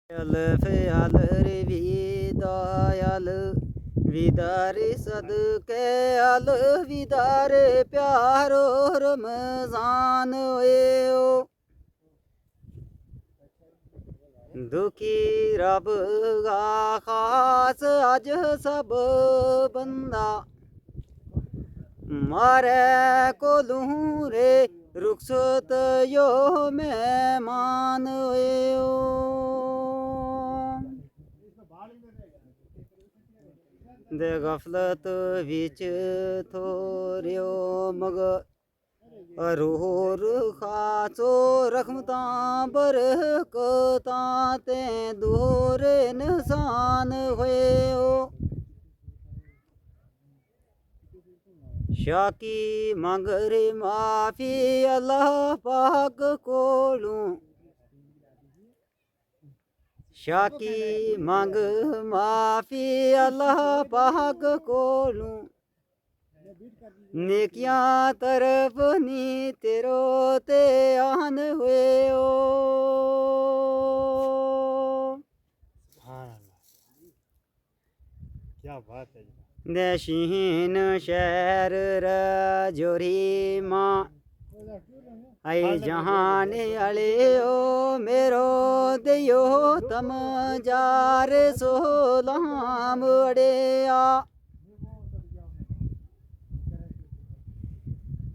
फ़याल रे विदायल विदारे सदके अल विदारे प्यारो रमज़ान होए दुखी रब गा खास अज सब बंदा मारे कोलूं रे रुखसत यो मेहमान होए दे गफलत विच थोरियो मग रूर खाचो रखमतां बरकतां ते दूर इंसान होए शाकी मंग रे माफी अल्लाह पाक कोलूं शाकी मंग माफी अल्लाह पाक कोलूं नेकियां तरफ नी तेरो ते आन हुए क्या बात है जी। नशीन शहर रजोरी माँ आई जहान अले ओ मेरो दियो तम जार सोलाम अड़िया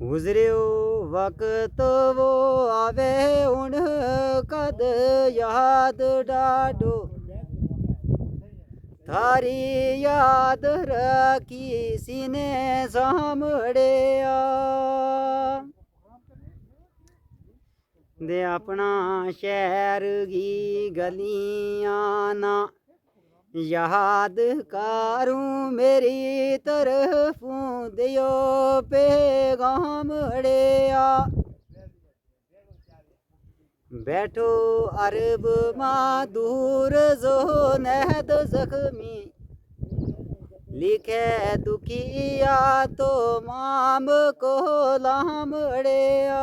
गुजरियो वक्त वो आवे उन कद याद डाडो थारी याद रखी सीने सामड़िया दे अपना शहर गी गलियां ना याद करूं मेरी तरफों दियो पैगाम अड़िया बैठो अरब माँ दूर जो नहद जख्मी लिखे दुखिया तो माम को लाम अड़िया